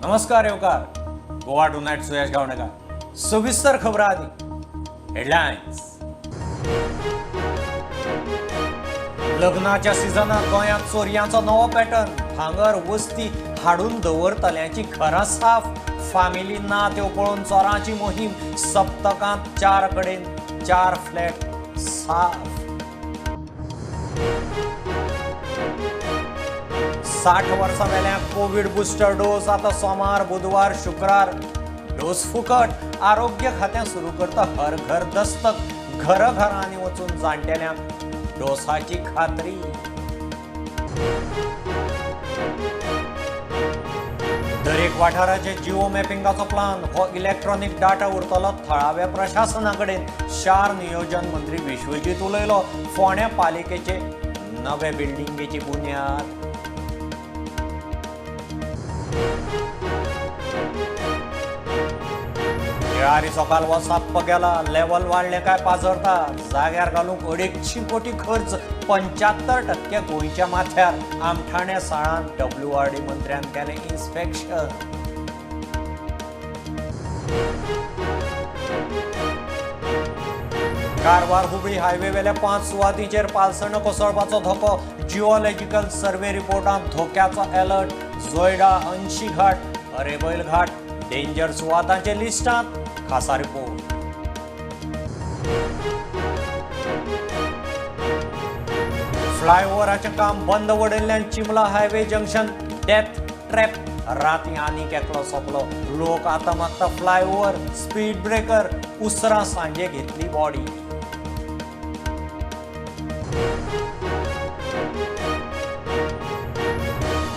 नमस्कार येवकार. Goa tonight Suyash Gavnekar. सविस्तर खबर आधी हेडलाईन्स. लग्नाच्या सिजनात गोंयांत चोरयांचो नवो पॅटर्न. भांगर वस्ती हाडून दवरतल्यांची घरां साफ. फामिली ना त्यो पळोवन चोरांची मोहीम. सप्तकांत 4 कडेन 4 फ्लॅट साफ. 60 वर्सां वेल्या कोविड बुस्टर डोस आता सोमार, बुधवार, शुक्रार डोस फुकट. आरोग्य खात्यां सुरू करता हर घर दस्तक. घरांनी वचून जाणटेल्यांक डोसाची खात्री. दरेक वाठाराचे जिओ मॅपिंगाचो प्लान. हो इलेक्ट्रॉनिक डाटा उरतलो थळाव्या प्रशासना कडेन. शार नियोजन मंत्री विश्वजीत उलयलो. फोंड्या पालिकेचे नवे बिल्डिंगेची बुन्याद. येळारी सकाळ वो साप्प गेला. लेवल वाडले काय पाजरता. जाग्यार घालूंक 250 कोटी खर्च. 75% गोंयच्या माथ्यार. आमठाण्या साळांत WRD मंत्र्यान केलें इन्स्पेक्शन. कारवार हुबळी हायवे वेल्या 5 सुवातींचेर पालसण कोसळपाचो धोको. जिओलॉजिकल सर्वे रिपोर्टांत धोक्याचो अलर्ट. जोयडा, अंशी घाट, अरेबैल घाट डेंजर सुवातांचे लिस्टांत. खासा रिपोर्ट. फ्लायओव्हराचें काम बंद उडयल्ल्यान चिमला हायवे जंक्शन डेथ ट्रॅप. राती आनीक एकलो सोंपलो. लोक आतां मागता फ्लायओव्हर, स्पीड ब्रेकर. उसरां सांजे घेतली बॉडी.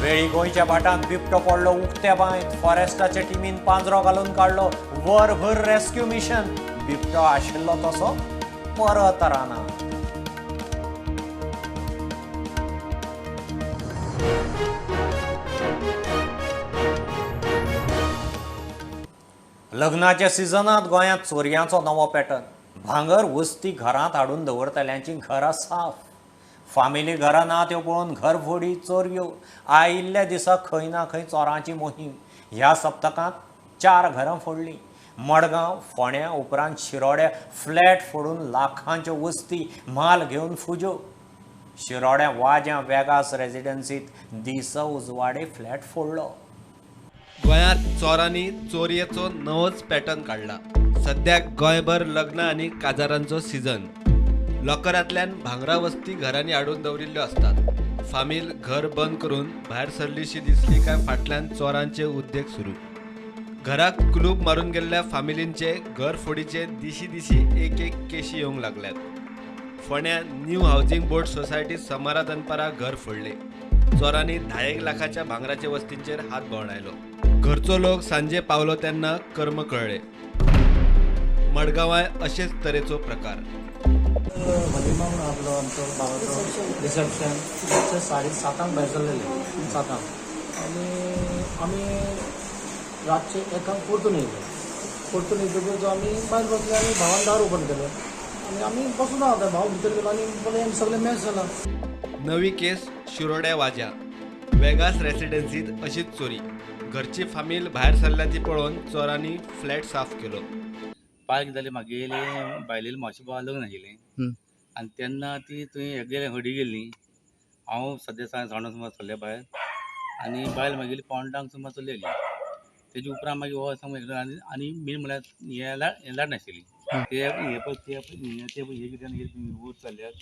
वेळी गोंयच्या भाटांत बिबटो पडलो उक्त्या बांयत. फॉरेस्टाचे टिमीन पांजरो घालून काडलो. वरभर रेस्क्यू मिशन. बिबटो आशिल्लो तसो परत राना. लग्नाच्या सिजनात गोंयांत चोरयांचो नवो पॅटर्न. भांगर वस्ती घरांत हाडून दवरतल्यांची घरां साफ. फामिली घरां ना त्यो पळोवन घरफोडी, चोरयो. आयिल्ल्या दिसा खंय ना खंय चोरांची मोहीम. ह्या सप्तकांत 4 घरां फोडलीं. मडगांव, फोंड्या उपरांत शिरोड्या फ्लॅट फोडून लाखांच्यो वस्ती. माल घेवन फुजो. शिरोड्या वाज्या वेगास रेजिडन्सीत दिस उजवाडे फ्लॅट फोडलो. गोंयांत चोरांनी चोरयेचो नवोच पॅटर्न काडला. सद्याक गोंयभर लग्न आनी काजारांचो सिजन. लॉकरांतल्यान भांगरा वस्ती घरांनी हाडून दवरिल्ल्यो असतात. फामील घर बंद करून भायर सरलीशी दिसली काय फाटल्यान चोरांचे उद्देग सुरू. घराक कुलूप मारून गेल्ल्या फामिलींचे घरफोडीचे दिशी एक केशी येवंक लागल्यात. फोंड्या न्यू हावजिंग बोर्ड सोसायटी समारा दनपारा घर फोडले. चोरांनी 10 लाखाच्या भांगराचे वस्तींचेर हात भोंवडायलो. घरचो लोक सांजे पावलो तेन्ना कर्म कळ्ळे. मडगांवाय अशेच तरेचो प्रकार. वलिमा म्हणून आपलो आमचो भावाचो रिसेप्शन 7:30 भायर सरलेले 7 आनी आमी रातचे 1 परतून येयतकूच आमी भायर बसले आनी भावान दार ओपन केलें आनी आमी बसून आसा. भाव भितर गेलो आनी पळय सगळें मॅच जाला. नवी केस शिरोड्या वाज्या. वेगास रेसिडेन्सीत अशीच चोरी. घरची फामील भायर सरल्या ती पळोवन चोरांनी फ्लॅट साफ केलो. पार्क जाले म्हागेले बायलेले मावशे भावा लग्न आशिल्लें आनी तेन्ना ती थंय गेले हडी गेल्ली. हांव सद्या सावंड सुमार सरले भायर आनी बायल म्हागेली पोंडांक सुमार चल्लेली. तेजे उपरांत मागीर हो सांगू आनी मेन म्हळ्यार हें लाड नाशिल्ली. ऊर चल्ल्यात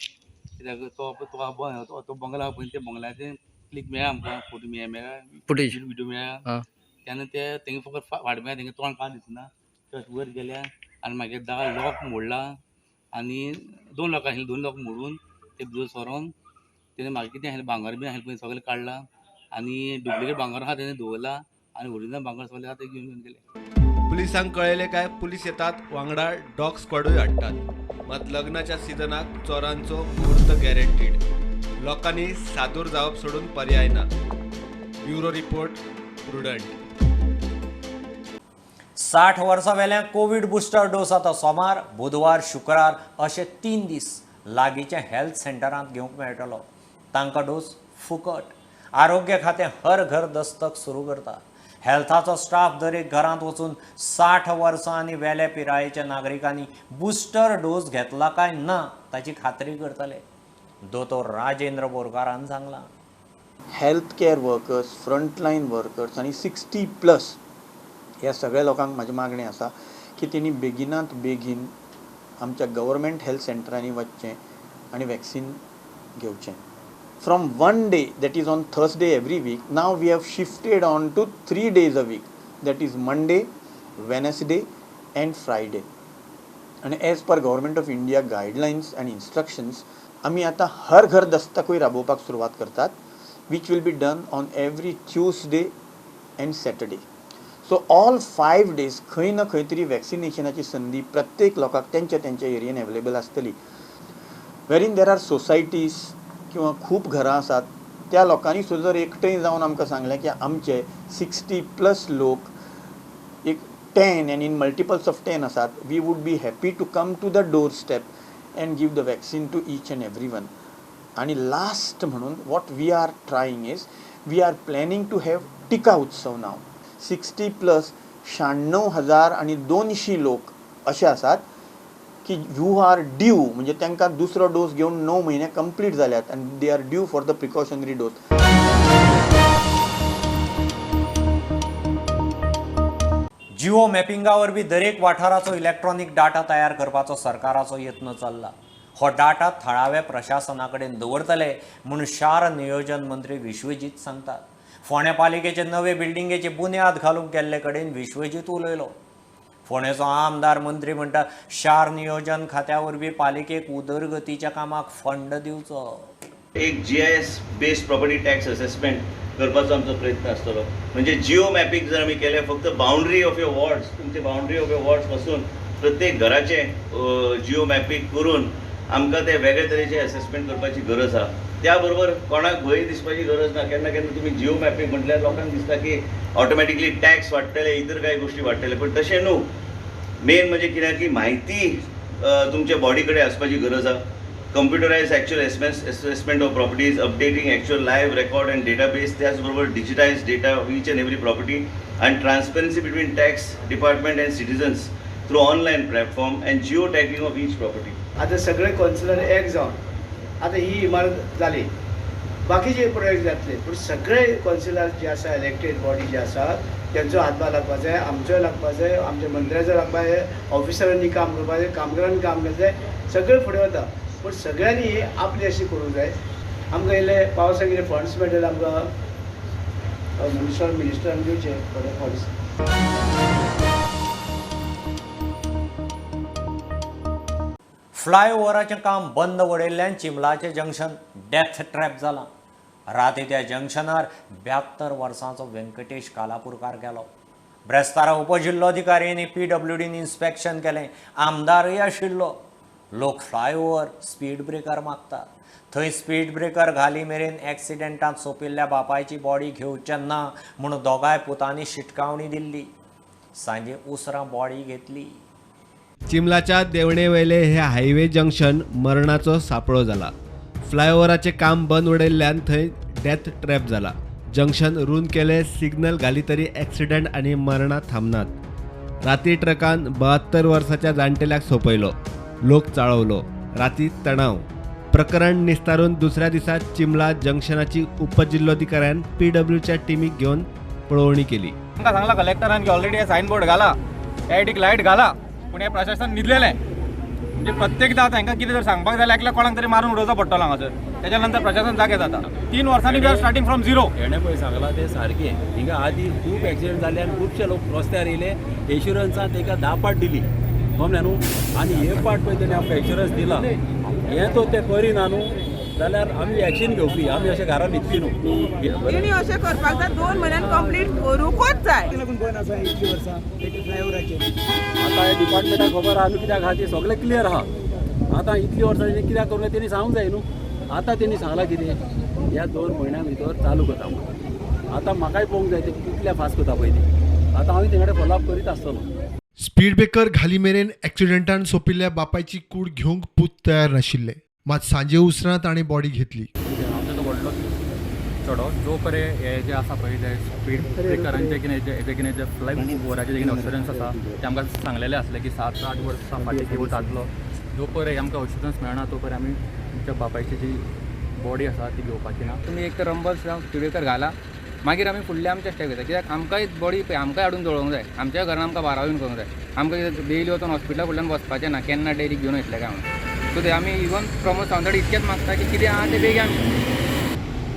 कित्याक तो बंगला पळय त्या बंगल्याचे क्लीक मेळ्ळा आमकां. फोटो मेळ्ळा फुटेज व्हिडिओ मेळ्ळा. तेन्ना ते तेंगे फकत फाट मेळ्ळा. तेंगे तोंड कांय दिसना. वयर गेल्या आनी मागीर दार लॉक मोडला आनी 2 लॉक आशिल्ले. 2 लॉक मोडून ते भितर सरोन तेणें म्हाका कितें आशिल्लें भांगर बी आशिल्लें पळय सगळें काडलां आनी डुप्लिकेट भांगर आहा तेणें दवरला आनी ओरिजिनल भांगर सगळें आहा तें घेवन गेले. पुलिसांक कळयले काय पुलीस येतात. वांगडा डॉग स्क्वॉडूय हाडटात. मात लग्नाच्या सिजनाक चोरांचो मुहूर्त गॅरंटीड. लोकांनी सादूर जावप सोडून पर्याय ना. Bureau report prudent. 60 वर्सां वेल्या कोविड बुस्टर डोस आता सोमार, बुधवार, शुक्रार अशे 3 दीस लागींच्या हेल्थ सेंटरांत घेवंक मेळटलो. तांकां डोस फुकट. आरोग्य खातें हर घर दस्तक सुरू करता. हेल्थाचो स्टाफ दरेक घरांत वचून 60 वर्सां आनी वेले पिरायेच्या नागरिकांनी बुस्टर डोस घेतला काय ना ताची खात्री करतले. दोतोर राजेंद्र बोरकारान सांगलां. Health care workers, frontline workers आनी 60+ ह्या सगळ्या लोकांक म्हाजी मागणी आसा की तेणी बेगिनात बेगीन आमच्या गव्हर्मेंट हेल्थ सेंटरांनी वचचें आनी वॅक्सीन घेवचें. From one day, that is on Thursday every week, now we have shifted on to 3 days a week, that is Monday, Wednesday and Friday. And as per Government of India guidelines and instructions, आमी आतां हर घर दस्तकूय राबोवपाक सुरवात करतात, which will be done on every Tuesday and Saturday. So all 5 days खंय ना खंय तरी वॅक्सिनेशनाची संदी प्रत्येक लोकांक तेंच्या एरियेन अवेलेबल आसतली. वेरीन देर आर सोसायटीज किंवा खूब घरां आसात त्या लोकांनी सुद्दां जर एकठांय जावन आमकां सांगलें की आमचे 60+ लोक एक 10 and in multiples of 10 आसात, we would be happy to come to the doorstep and give the vaccine to each and everyone. आणि लास्ट म्हणून what we are trying is we are planning to have टिका उत्सव now. 60+ 96,000 आणि 200 लोक असे आसात की यू आर ड्यू, म्हणजे तांकां दुसरो डोस घेवन 9 म्हयने कंप्लीट जाल्यात आनी they are due for the precautionary dose. Geo मॅपिंगा वरवीं दरेक वाठाराचो इलेक्ट्रॉनिक डाटा तयार करपाचो सरकाराचो यत्न चल्ला. हो डाटा थळाव्या प्रशासना कडेन दवरतले म्हूण शार नियोजन मंत्री विश्वजीत सांगतात. फोंड्या पालिकेचे नवे बिल्डिंगेची बुन्याद घालूंक गेल्ले कडेन विश्वजीत उलयलो. फोंडेचो आमदार मंत्री म्हणटा शार नियोजन खात्या वरवीं पालिकेक उदरगतीच्या कामाक फंड दिवचो. एक GIS based property tax assessment करपाचो आमचो प्रयत्न आसतलो. म्हणजे जिओ मॅपिंग जर आमी केले फक्त बाउंड्री ऑफ युअर वॉर्ड्स, तुमचे बाउंड्री ऑफ युअर वॉर्ड्स पासून प्रत्येक घराचे जिओ मॅपिंग करून आमकां ते वेगळे तरेचे असेसमेंट करपाची गरज आसा. त्या बरोबर कोणाक भंय दिसपाची गरज ना. केन्ना केन्ना तुमी जिओ मॅपिंग म्हटल्यार लोकांक दिसता की ऑटोमॅटिकली टॅक्स वाडटले, इतर कांय गोश्टी वाडटले, पण तशें न्हू. मेन म्हणजे कित्याक की म्हायती तुमच्या बॉडी कडेन आसपाची गरज आसा. Computerize actual assessment of properties, updating actual live record and database, त्याच बरोबर digitize data of each and every property and transparency between tax department and citizens through online platform and geo tagging of each property. आता सगळे councillor एक जावन आता ही इमारत जाली, बाकीचे प्रोजेक्ट जातले, पूण सगळे कौन्सिलर जे आसा, इलेक्टेड बॉडी जे आसा त्यांचो हातभार लागपा जाय, आमचोय लागपा जाय, आमच्या मंत्र्याचो लागपा जाय, ऑफिसरांनी काम करपा जाय, कामगारांनी काम करपा जाय, सगळे फुडें वता. पूण सगळ्यांनी आपली अशी करूंक जाय. आमकां इल्ले पावसाक कितें फंड्स मेळटले आमकां मिनिस्टरान दिवचे थोडे फंड्स. फ्लायओव्हराचें काम बंद उडयल्ल्यान चिंबलाचें जंक्शन डेथ ट्रॅप जालां. राती त्या जंक्शनार 72 वर्सांचो व्यंकटेश कालापूरकार गेलो. ब्रेस्तारा उपजिल्लोधिकाऱ्यांनी PWDन इन्स्पेक्शन केलें. आमदारय आशिल्लो. लोक फ्लायओव्हर स्पीड ब्रेकर मागतात. थंय स्पीड ब्रेकर घाली मेरेन एक्सिडेंटांत सोंपिल्ल्या बापायची बॉडी घेवचें ना म्हूण दोगांय पुतांनी शिटकावणी दिल्ली. सांजे उसरां बॉडी घेतली. चिंबलाच्या देवणेवेले हे हायवे जंक्शन मरणाचो सापळो जाला. फ्लायओव्हराचें काम बंद उडयल्ल्यान थंय डेथ ट्रॅप जाला. जंक्शन रूंद केले, सिग्नल घाली तरी एक्सिडेंट आनी मरणां थांबनात. राती ट्रकान 72 वर्साच्या जाणटेल्याक सोंपयलो. लोक चाळवलो. राती तणाव. प्रकरण निस्तारून दुसऱ्या दिसा चिंबला जंक्शनाची उपजिल्लोधिकाऱ्यान PWच्या टीमीक घेवन पळोवणी केली. आमकां सांगला कलेक्टरान की ऑलरेडी सायन बोर्ड घाला, एलईडी लायट घाला, पूण हे प्रशासन न्हिदलेलें. म्हणजे प्रत्येकदां तांकां कितें जर सांगपाक जाल्यार एकल्या कोणाक तरी मारून उडोवचो पडटलो हांगासर. त्याच्या नंतर प्रशासन जागे जाता. 3 वर्सांनी we are starting from zero. हेणे पळय सांगलां तें सारकें. हिंगा आदीं खूब एक्सिडेंट जाले आनी खुबशे लोक रस्त्यार येयले. इन्शुरन्सान ताका 10 पाट दिली, गमलें न्हू. आनी हे पाट पळय तेणी आमकां इन्शुरन्स दिला, हें तो ते करिना न्हू जाल्यार आमी एक्शन घेवपी. आमी अशें घरान न्हिदपी न्हू. तेणी अशें करपाक जाय, 2 म्हयन्यान कंप्लीट करूंकच जाय. बंद आसा इतलीं वर्सां फ्लायओव्हराचेर. आतां हे डिपार्टमेंटाक खबर आहा न्हू कित्याक आहा तें सगळें क्लियर आहा. आतां इतलीं वर्सां तेणी कित्याक करूं तेणी सांगूंक जाय न्हू. आतां तेणी सांगलां कितें ह्या 2 म्हयन्यां भितर चालू करता म्हणून. आतां म्हाकाय पळोवंक जाय ते कितल्या फास्ट करता पळय ती. आतां हांव तेंगडे फॉलोअप करीत आसतलो. स्पीड ब्रेकर घाली मेरेन एक्सिडेंटान सोंपिल्ल्या बापायची कूड घेवंक पूत तयार नाशिल्ले. मात सांजे उसरां ताणें बॉडी घेतली. आमचो तो व्हडलो चढो जो पर्यंत हे जे आसा पळय ते स्पीड ब्रेकरांचे कितें जे फ्लाय ओवराचे जे कितें ऑफिसरन्स आसा ते आमकां सांगलेलें आसलें की 7-8 वर्सां फाटीं केवळ जातलो जो पर्यंत आमकां ऑफिसरन्स मेळना तो पर्यंत आमी आमच्या बापायची जी बॉडी आसा ती घेवपाची ना. तुमी एक तर रंबल्स जावं स्पीड ब्रेकर घाला मागीर आमी फुडले आमचे स्टेप घेता कित्याक आमकांय बॉडी आमकांय हाडून दवरूंक जाय. आमच्या घरान आमकां बारावीन करूंक जाय. आमकां डेली वचून हॉस्पिटला फुडल्यान बसपाचें ना केन्ना डेली घेवन वयतले काय म्हणून. सो ते आमी इवन प्रमोद सावंतवाडी इतकेंच मागता की कितें आहा तें बेगी आमी.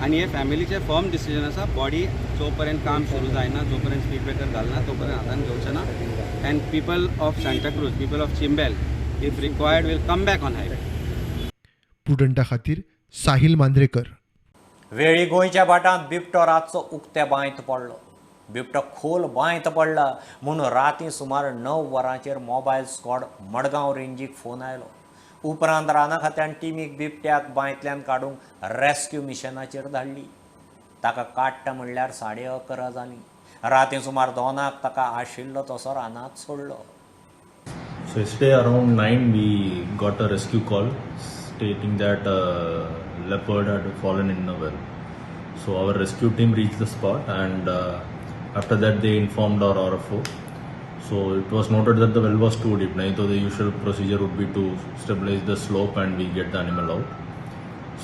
आणि हे फॅमिलीचे फर्म डिसिजन आसा बॉडी जोपर्यंत काम सुरू जायना जोपर्यंत स्पीड ब्रेकर घालना तोपर्यंत हातान घेवचें ना. And people of Santa Cruz people of Chimbel if required will come back on highway. प्रुडंटा खातीर साहिल मांद्रेकर. वेळी गोंयच्या भाटांत बिबटो रातचो उक्त्या बांयत पडलो. बिबटो खोल बांयत पडला म्हणून रातीं सुमार 9 वरांचेर मोबायल स्क्वॉड मडगांव रेंजीक फोन आयलो. उपरांत राना खात्यान टिमीक बिबट्याक बांयतल्यान काडूंक रेस्क्यू मिशनाचेर धाडली. ताका काडटा म्हणल्यार 11:30 जालीं. रातीं सुमार 2:00 ताका आशिल्लो तसो रानांत सोडलो. So yesterday around 9 we got a rescue call stating that a leopard had fallen in a well. So our rescue team reached the spot and after that they informed our RFO. So it was noted that the well was too deep. So the usual procedure would be to stabilize the slope and we get the animal out.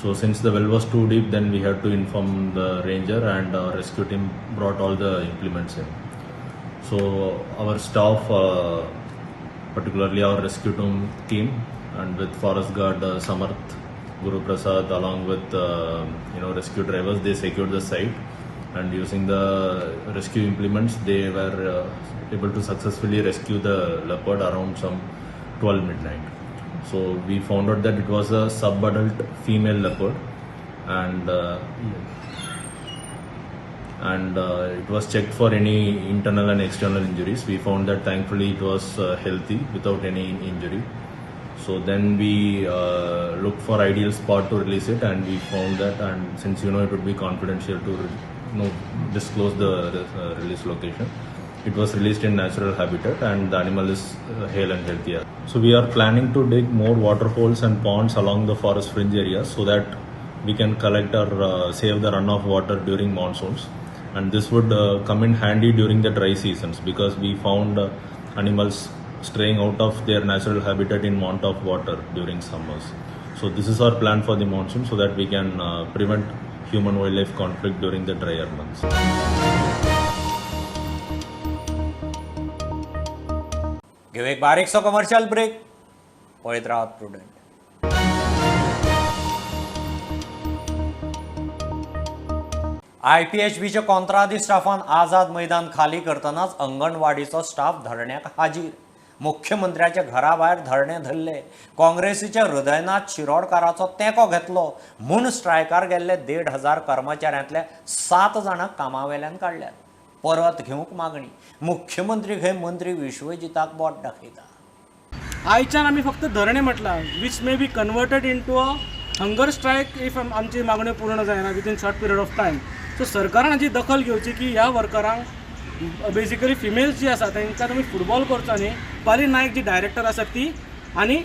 So since the well was too deep, then we had to inform the ranger and our rescue team brought all the implements in. So our staff, particularly our rescue team and with forest guard Samarth, Guru Prasad along with rescue drivers, they secured the site and using the rescue implements they were able to successfully rescue the leopard around some 12 midnight. So we found out that it was a sub-adult female leopard and it was checked for any internal and external injuries. We found that thankfully it was healthy without any injury. So then we looked for ideal spot to release it and we found that, and since it would be confidential to disclose the release location, it was released in natural habitat and the animal is hale and healthy. So we are planning to dig more water holes and ponds along the forest fringe areas so that we can collect or save the runoff water during monsoons. And this would come in handy during the dry seasons because we found animals straying out of their natural habitat in want of water during summers. So this is our plan for the monsoon so that we can prevent human-wildlife conflict during the drier months. घेऊ एक बारीकसो commercial break. पळयत Rawat prudent. IPHBच्या कोंत्रादी Staffan Azad Maidan खाली करतनाच अंगणवाडीचो staff धरण्याक हाजीर. मुख्यमंत्र्याच्या घरा भायर धरणे धरले. काँग्रेसीच्या हृदयनाथ शिरोडकाराचो तेंको घेतलो म्हूण स्ट्रायकार गेल्ले 1,500 कर्मचाऱ्यांतले 7 जाणांक कामावेल्यान काडल्यात. परत घेवंक मागणी. मुख्यमंत्री खंय मंत्री विश्वजिताक बोट दाखयता. आयच्यान आमी फक्त धरणे म्हटलां which may be converted into a hunger strike if आमची मागण्यो पूर्ण जायना within short period of time. So सरकारान हाची दखल घेवची की ह्या वर्करांक बेसिकली फिमेल्स जी आसा तांकां तुमी फुटबॉल करचो न्ही. पाली नायक जी डायरेक्टर आसात ती आनी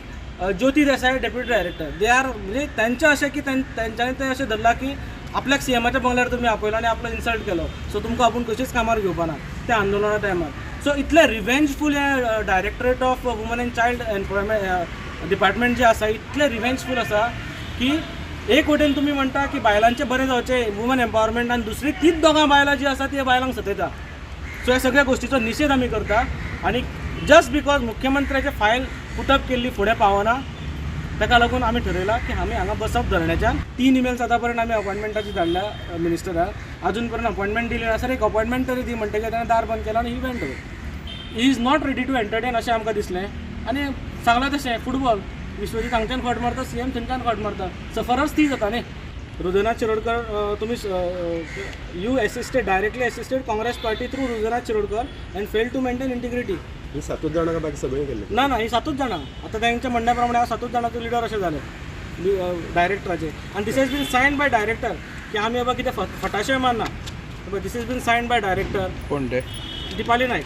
ज्योती देसाय डेप्युटी डायरेक्टर दे आर म्हणजे त्यांचें अशें की तेंच्यांनी तें अशें धरलां की आपल्याक सीएमाच्या बंगल्यार तुमी आपयलो आनी आपलो इन्सल्ट केलो सो तुमकां आपूण कशीच कामार घेवपा ना त्या आंदोलना टायमार. सो इतले रिवेंजफूल हे directorate of woman end child employment department जे आसा इतले रिवेंजफूल आसा की एक वटेन तुमी म्हणटा की बायलांचें बरें जावचें वुमन एम्पावरमेंट आनी दुसरी तीच दोगां बायलां जी आसा ती बायलांक सतयता. सो ह्या सगळ्या गोष्टीचो निशेध आमी करता आनी जस्ट बिकॉज मुख्यमंत्र्याचे फायल पुटअप केल्ली फुडें पावना ताका लागून आमी ठरयलां की आमी हांगा बसप धरण्याच्यान. 3 ईमेल्स आतां पर्यंत आमी अपॉयंटमेंटाची धाडल्या मिनिस्टराक. अजून पर्यंत अपॉयंटमेंट दिली ना. सर एक अपॉयंटमेंट तरी दी म्हणटकीर ताणें दार बंद केलो आनी he went away. He is not ready to entertain अशें आमकां दिसलें आनी सांगलां तशें फुटबॉल विश्वजीत हांगच्यान फाट मारता सीएम थंयच्यान फाट मारता. सफरर्स ती जाता न्ही. हृदयनाथ शिरोडकर तुमी you assisted directly assisted Congress party through Hridaynath Shirodkar and fail to maintain integrity. ही 7 जाणां बाकी सगळे केले ना ही 7 जाणां. आतां तांच्या म्हणण्या प्रमाणे हांव 7 जाणांचो लिडर अशें जालें डायरेक्टराचे. आनी this has been sign by director की आमी बाबा कितें फटाशे मारना. This has been sign by director. कोण ते? Dipali Naik.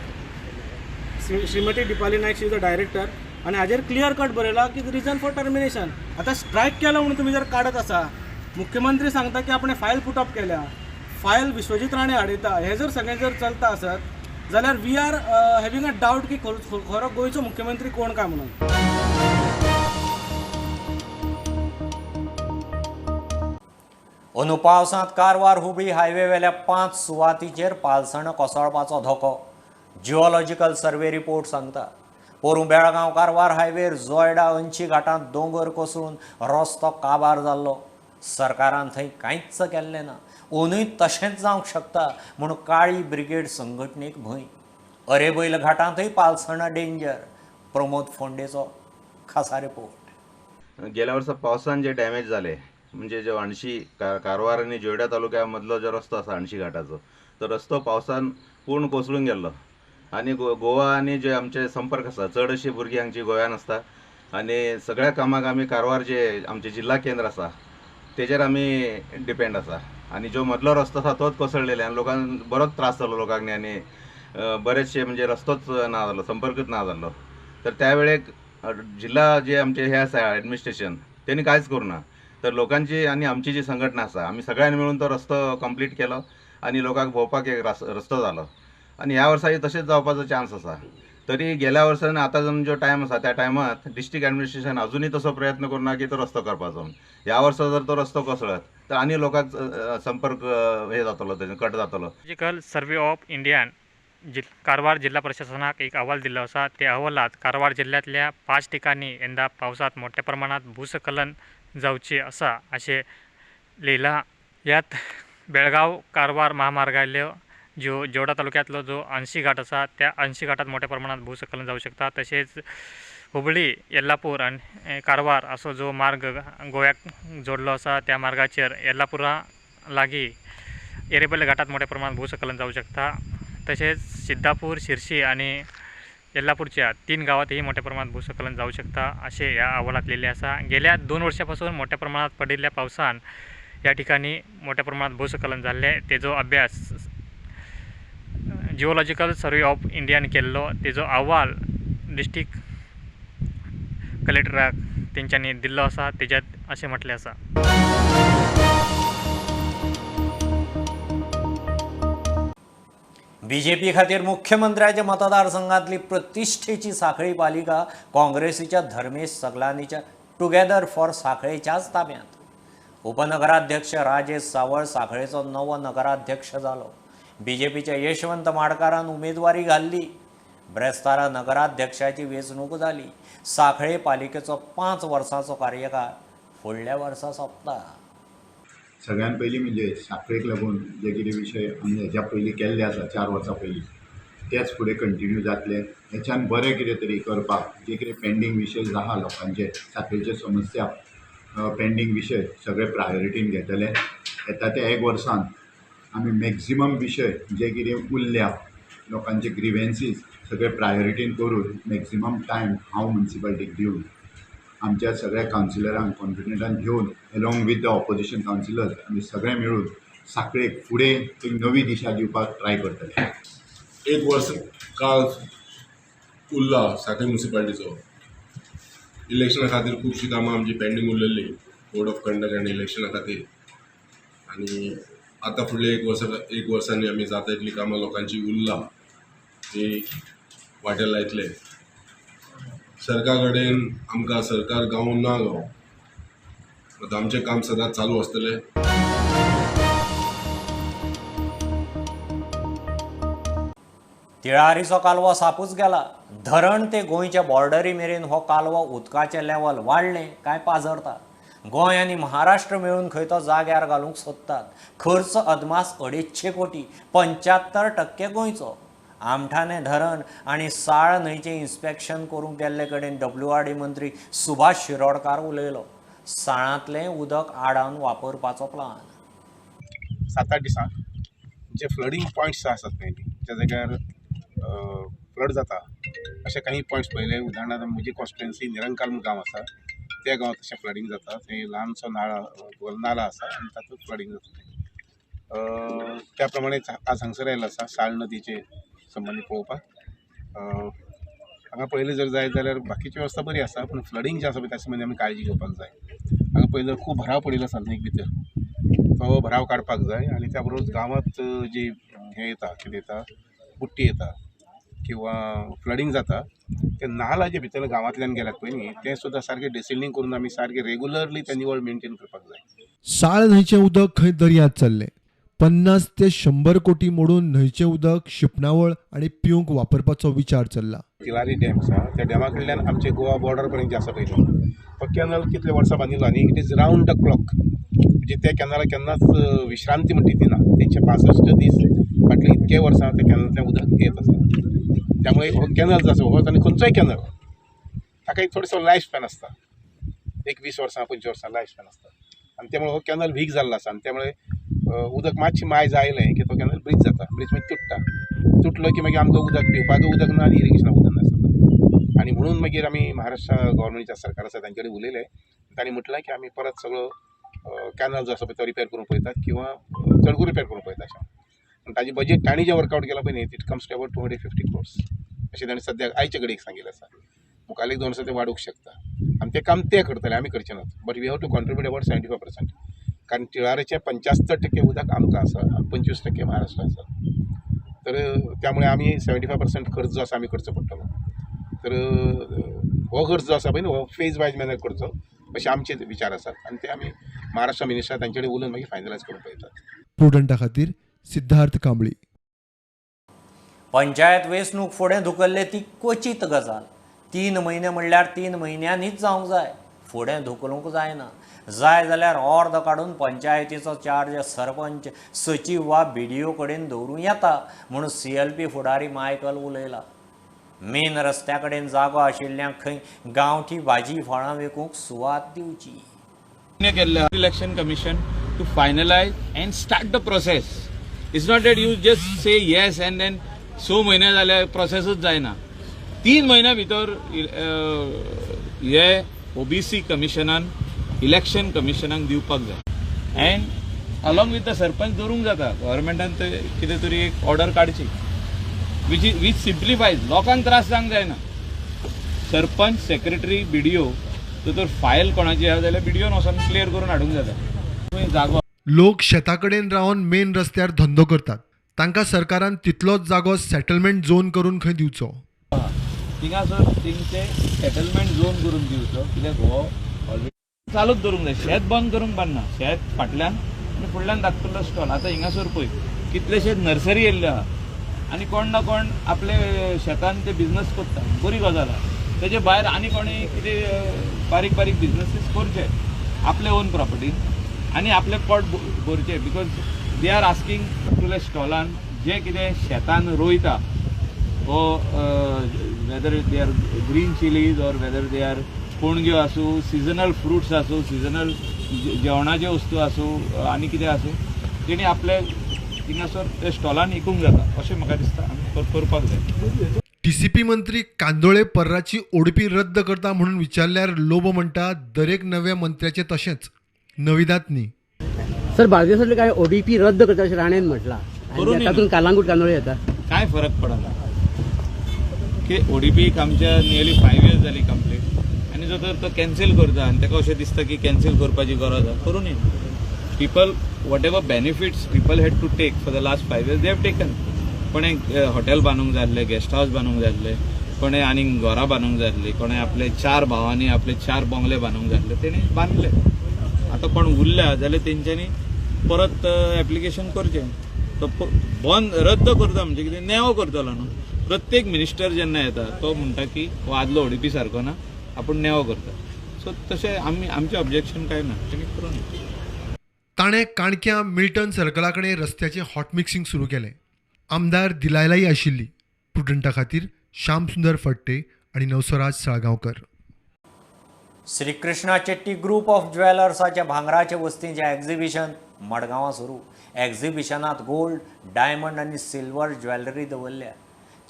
Shrimati Dipali Naik she is a director आनी हाजेर क्लियर कट बरयला की रिजन फॉर टर्मिनेशन. आतां स्ट्रायक केलो म्हणून तुमी जर काडत आसा मुख्यमंत्री सांगता की आपण फायल पुटअप केल्या फायल विश्वजीत राणे हाडयता हे जर सगळें जर चलता आसत जाल्यार we are having a doubt की खरो गोंयचो मुख्यमंत्री कोण काय म्हणून. अंदू पावसांत कारवार हुबळी हायवे वेल्या 5 सुवातींचेर पालसण कोसळपाचो धोको. जिओलॉजिकल सर्वे रिपोर्ट सांगता. पोरूं बेळगांव कारवार हायवेर जोयडा अंची घाटांत दोंगर कोसळून रस्तो काबार जाल्लो. सरकारान थंय कांयच केल्लें ना. अंदूय तशेंच जावंक शकता म्हूण काळी ब्रिगेड संघटनेक भंय. अरेबैल घाटांतय पालसण डेंजर. प्रमोद फोंडेचो खासा रिपोर्ट. गेल्या वर्सा पावसान जे डॅमेज जाले म्हणजे जो अणशी कारवार आनी जोयडा तालुक्या जो रस्तो आसा अणशी घाटाचो तो रस्तो पावसान पूर्ण कोसळून गेल्लो. आनी गोवा आनी जे आमचे संपर्क आसा चड अशी भुरगीं हांगची गोंयान आसता आनी सगळ्या कामाक आमी कारवार जे आमचे जिल्हा केंद्र आसा तेजेर आमी डिपेंड आसा. आनी जो मदलो रस्तो आसा तोच कोसळलेले आनी लोकांक बरोच त्रास जालो लोकांक आनी बरेचशे म्हणजे रस्तोच ना जालो संपर्कच ना जाल्लो. तर त्या वेळेक जिल्हा जे आमचे हे आसा ॲडमिनिस्ट्रेशन त्यांनी कांयच करूना. तर लोकांची आनी आमची जी संघटना आसा आमी सगळ्यांनी मेळून तो रस्तो कंप्लीट केलो आनी लोकांक भोंवपाक एक रस्तो जालो. आनी ह्या वर्साय तशेंच जावपाचो चान्स आसा. तरी गेल्या वर्सान आतां जो टायम आसा त्या टायमात डिस्ट्रिक्ट ॲडमिनिस्ट्रेशन अजुनूय तसो प्रयत्न करूना की तो रस्तो करपाचो. ह्या वर्सा जर तो रस्तो कोसळत तर आनी लोकांक संपर्क हे जातलो तेजो कट जातलो. Geological survey of Indian Karwar जिल्हा प्रशासनाक एक अहवाल दिल्लो आसा. त्या अहवालात कारवार जिल्ह्यातल्या 5 ठिकाणी यंदा पावसात मोठ्या प्रमाणात भूस्खलन जावचे आसा अशें लिहिला. यात बेळगाव कारवार महामार्गातल्यो जो जोडा तालुक्यातलो जो अंशी घाट आसा त्या अंशी घाटात मोठ्या प्रमाणात भूस्खलन जावं शकता. तसेच हुबळी येल्लापूर आनी कारवार असो जो मार्ग गोव्याक जोडलो आसा त्या मार्गाचेर येल्लापुरा लागीं एरेबेल घाटात मोठ्या प्रमाणात भूस्खलन जावं शकता. तसेच सिद्धापूर शिर्शी आणि येल्लापूरच्या 3 गावातही मोठ्या प्रमाणात भूस्खलन जाऊ शकता असे या अहवालात लिहिले आसा. गेल्या 2 वर्षांपासून मोठ्या प्रमाणात पडिल्ल्या पावसान या ठिकाणी मोठ्या प्रमाणात भूस्खलन झाले. तेजो अभ्यास जिओलॉजिकल सर्वे ऑफ इंडियान केल्लो. तेजो अहवाल डिस्ट्रिक्ट कलेक्टराक तेंच्यांनी दिल्लो आसा. तेज्यात अशें म्हटलें आसा. बीजेपी खातीर मुख्यमंत्र्याच्या मतदारसंघातली प्रतिश्ठेची सांखळी पालिका काँग्रेसीच्या धर्मेश सगलानीच्या टुगेदर फॉर सांखळेच्याच ताब्यांत. उपनगराध्यक्ष राजेश सावळ सांखळेचो नवो नगराध्यक्ष जालो. बीजेपीच्या यशवंत माडकारान उमेदवारी घाल्ली. ब्रेस्तारा नगराध्यक्षाची वेंचणूक जाली. सांखळे पालिकेचो 5 वर्सांचो कार्यकाळ फुडल्या वर्सा सोंपता. सगळ्यात पयलीं म्हणजे सांखळेक लागून जे कितें विशय आमी हेच्या पयलीं केल्ले आसा 4 वर्सां पयलीं तेच फुडें कंटिन्यू जातले. हेच्यान बरें कितें तरी करपाक जे कितें पेंडींग विशय आहा लोकांचे सांखळेचे समस्या पेंडींग विशय सगळे प्रायोरिटीन घेतले. येता त्या 1 वर्सान आमी मॅक्झिमम विशय जे कितें उरल्या लोकांचे ग्रिवेन्सीस सगळे प्रायोरिटीन करून मॅक्झिमम टायम हांव म्युनिसिपालिटीक दिवन आमच्या सगळ्या कावन्सिलरांक कॉन्फिडंटान घेवन along with the opposition councillors आमी सगळे मेळून सांखळेक फुडें एक नवी दिशा दिवपाक ट्राय करतले. 1 वर्स काळ उरला सांखळे म्युनिसिपालिटीचो. इलेक्शना खातीर खुबशीं कामां आमची पेंडींग उरलेली कोड ऑफ कंडक्ट आनी इलेक्शना खातीर. आनी आतां फुडले 1 वर्सांनी आमी जाता इतली कामां लोकांची उरला ती वाटेर लायतले. सरकार कडेन आमकां सरकार गावूं ना गावूं आतां आमचें काम सदांच चालू आसतलें. तिळारीचो कालवो सापूच गेला. धरण ते गोंयच्या बॉर्डरी मेरेन हो कालवो उदकाचें लेवल वाडलें काय पाझरता. गोंय आनी महाराष्ट्र मेळून खंय तो जाग्यार घालूंक सोदतात. खर्च अदमास 250 कोटी. 75% गोंयचो. आमठाणे धरण आणि साळ न्हंयचें इन्स्पेक्शन करूंक गेल्ले कडेन WRD मंत्री सुभाष शिरोडकार उलयलो. साळांतलें उदक आडावन वापरपाचो प्लान. 7-8 दिसां जे फ्लडींग पॉयंट्स आसात पळय त्या जाग्यार फ्लड जाता अशे काही पॉयंट्स पळयले. उदाहरणार्थ म्हजी कॉन्स्टिट्युएन्सी निरंकाल म्हूण गांव आसा त्या गांवांत तशें फ्लडींग जाता. थंय ल्हानसो नाला आसा आनी तातूंत फ्लडींग जाता. त्या प्रमाणे आज हांगसर आयिल्लो आसा साळ नदीचे संबंदीत पळोवपाक. हांगा पयलें जर जायत जाल्यार बाकीची वेवस्था बरी आसा पूण फ्लडींग जें आसा पळय त्या संबंदी आमी काळजी घेवपाक जाय. हांगा पयलें खूब भराव पडिल्लो आसा न्हंयक भितर तो भराव काडपाक जाय आनी त्या बरोबर गांवांत जी हे येता कितें येता बुट्टी येता किंवा फ्लडींग जाता ते नाला जे भितर गांवांतल्यान गेल्यात पळय न्ही ते सुद्दां सारकें डिसिल्डिंग करून आमी सारकें रेगुलरली ते निवळ मेंटेन करपाक जाय. साळ न्हंयचें उदक खंय दर्यांत चल्लें. 50 ते 100 कोटी मोडून न्हंयचें उदक शिंपणावळ आनी पिवंक वापरपाचो विचार चल्ला. तिलारी डॅम आसा त्या डॅमा कडल्यान आमचे गोवा बॉर्डर पर्यंत जे आसा पळय तो कॅनल कितले वर्सां बांदिल्लो आनी it is round the clock. म्हणजे त्या कॅनलाक केन्नाच विश्रांती म्हणटी ती ना. 365 दीस फाटले इतके वर्सां त्या कॅनलांतल्यान उदक येत आसा. त्यामुळे हो कॅनल जो आसा हो आनी खंयचोय कॅनल ताका एक थोडोसो लायफ स्पॅन आसता. एक 20 वर्सां 25 वर्सां लायफ स्पॅन आसता आनी त्यामुळे हो कॅनल वीक जाल्लो आसा आनी त्यामुळे उदक मातशी माय जायलें की तो कॅनल ब्रीज जाता. ब्रीज मागीर तुटता. तुटलो की मागीर आमकां उदक पिवपाक उदक ना आनी इरिगेशनाक उदक नासता. आनी म्हणून मागीर आमी महाराष्ट्र गव्हर्मेंटच्या सरकार आसा तांचे कडेन उलयले. तांणी म्हटलें की आमी परत सगळो कॅनल जो आसा पळय तो रिपेर करून पळयतात किंवा चडकू रिपेर करून पळयता अशें. आनी ताजें बजेट तांणी जें वर्कआवट केलां पळय न्ही it comes to about 250 crores अशें तांणी सद्याक आयचे घडयेक सांगिल्लें आसा. मुखाल्ले 2 वर्सां ते वाडूंक शकता आनी तें काम ते करतले आमी करचें नात. But we have to contribute about 75%. कारण तिळारेचे 75% उदक आमकां आसा आनी 25% महाराष्ट्र आसा. तर त्यामुळे आमी 75% खर्च जो आसा आमी करचो पडटलो. तर हो खर्च जो आसा पळय न्ही हो फेज वायज मॅनर करचो अशे आमचे विचार आसात आनी ते आमी महाराष्ट्र मिनिस्टर तांचे कडेन उलोवन मागीर फायनलायज करून पळयतात. प्रुडंटा खातीर सिद्धार्थ कांबळी. पंचायत वेंचणूक फुडें धुकल्ले ती क्वचीत गजाल. 3 म्हयने म्हणल्यार 3 म्हयन्यांनीच जावंक जाय. फुडें धुकलूंक जायना. जाय जाल्यार अर्द काडून पंचायतीचो चार्ज सरपंच सचिव वा BDO कडेन दवरूं येता म्हूण CLP फुडारी मायकल उलयला. मेन रस्त्या कडेन जागो आशिल्ल्यांक खंय गांवठी भाजी फळां विकूंक सुवात दिवची. Election Commission to finalize and start the process. It's not that you just say yes and then so महिने जाले प्रोसेसच जायना. 3 महिन्या भितर हे OBC कमिशनान इलेक्शन कमिशनाक दिवपाक जाय and along with the sarpanch दवरूंक जाता. गव्हर्मेंटान कितें तरी एक ऑर्डर काडची वीच सिम्प्लिफायज. लोकांक त्रास जावंक जायना. सरपंच सेक्रेटरी BDO तर फायल कोणाची आहा जाल्यार BDOन वचून क्लियर करून हाडूंक जाता. जागो लोक शेताकडेन रावन मेन रस्त्यार धंदो करतात. तांकां सरकारान तितलोच जागो सेटलमेंट झोन करून खंय दिवचो. थिंगासर तेंचे सेटलमेंट झोन करून दिवचो. कित्याक हो ऑलरेडी चालूच दवरूंक जाय. शेत बंद करूंक बांदना. शेत फाटल्यान आनी फुडल्यान धाकटुलो स्टॉल. आतां हिंगासर पळय कितलेशे नर्सरी येयल्ले आहा आनी कोण ना कोण आपले शेतान ते बिजनस करता. बरी गजाल आहा. तेजे भायर आनी कोणी कितें बारीक बारीक बिजनसीस करचे आपले ओन प्रॉपर्टीन आनी आपले पोट भरचे. बिकॉज दे आर आस्कींग तुले स्टॉलान जे कितें शेतान रोयता वो whether they are green chillies or whether they are पोणग्यो आसूं सिजनल फ्रुट्स आसूं सिजनल जेवणाच्यो वस्तू आसूं आनी कितें आसूं तेणी आपले थिंगासर ते स्टॉलान विकूंक जाता अशें म्हाका दिसता आमी करपाक जाय. TCP मंत्री कांदोळे पर्राची ओडपी रद्द करता म्हणून विचारल्यार लोब म्हणटा दरेक नव्या मंत्र्याचे तशेंच नविदात न्ही. सर बार्देसातले काय ODP रद्द करता अशें राणेन म्हटलां. तातूंत कालांगूट कांदोळे येता. काय फरक पडना की ODP आमच्या नियरली 5 years जाली कंप्लीट आनी जर तो कॅन्सील करता आनी ताका अशें दिसता की कॅन्सील करपाची गरज आसा करूं न्ही. People whatever benefits people had to take for the last 5 years they have taken. कोणे हॉटेल बांदूंक जाय आसलें गेस्ट हावस बांदूंक जाय आसलें कोणे आनी घरां बांदूंक जाय आसलीं कोणे आपले 4 भावांनी आपले 4 बंगले बांदूंक जाय आसले तेणी बांदले. आतां कोण उरल्या जाल्यार तेंच्यांनी परत एप्लिकेशन करचें. तो बंद रद्द करता म्हणजे कितें नेवो करतलो न्हू. प्रत्येक मिनिस्टर जेन्ना येता तो म्हणटा की हो आदलो ODP सारको ना आपूण नेवो करता. सो तशें आमचें ऑब्जेक्शन कांय ना तेणी करूं. ताणें काणक्या मिल्टन सर्कला कडेन रस्त्याचें हॉट मिक्सिंग सुरू केलें. आमदार दिलायलाई आशिल्ली. प्रुडंटा खातीर श्याम सुंदर फडटे आनी नवसराज साळगांवकर. श्री कृष्णा चेट्टी ग्रुप ऑफ ज्वेलर्साच्या भांगराचे वस्तींचें एक्झिबिशन मडगांवां सुरू. एक्झिबिशनांत गोल्ड डायमंड आनी सिल्वर ज्वेलरी दवरल्या.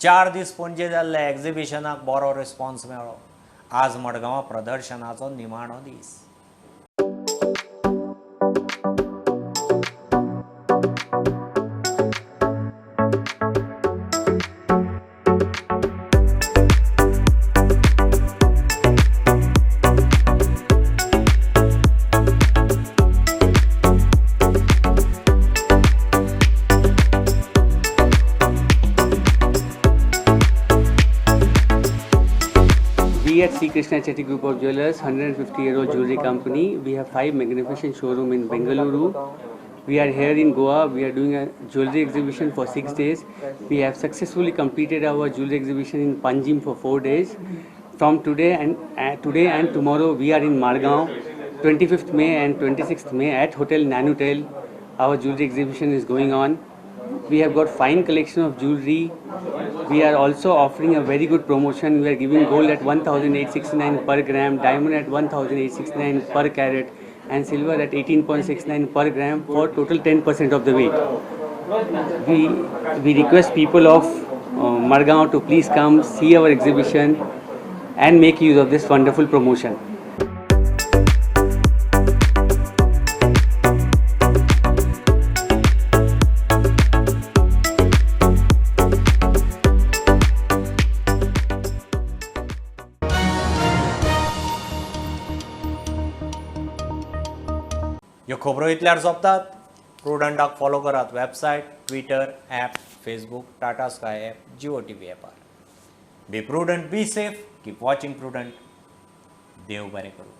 4 दीस पणजे जाल्ल्या एक्झिबिशनाक बरो रिस्पॉन्स मेळ्ळो. आज मडगांवां प्रदर्शनाचो निमाणो दीस. We at C. Krishna Chetty Group of Jewelers, 150-year-old jewelry company. We have 5 magnificent showrooms in Bengaluru. We are here in Goa. We are doing a jewelry exhibition for 6 days. We have successfully completed our jewelry exhibition in Panjim for 4 days. From today and tomorrow, we are in Margao. 25th May and 26th May at Hotel Nanutel. Our jewelry exhibition is going on. We have got fine collection of jewelry. We are also offering a very good promotion. We are giving gold at 1,869 per gram, diamond at 1,869 per carat, and silver at 18.69 per gram for total 10% of the weight. We request people of Margao to please come see our exhibition and make use of this wonderful promotion. ह्यो खबरो इतल्यार सोंपतात. प्रुडंटाक follow करात. Website, Twitter, app, Facebook, Tata sky app, Jio TV ॲपार. Be prudent, be safe, keep watching Prudent. देव बरें करूं.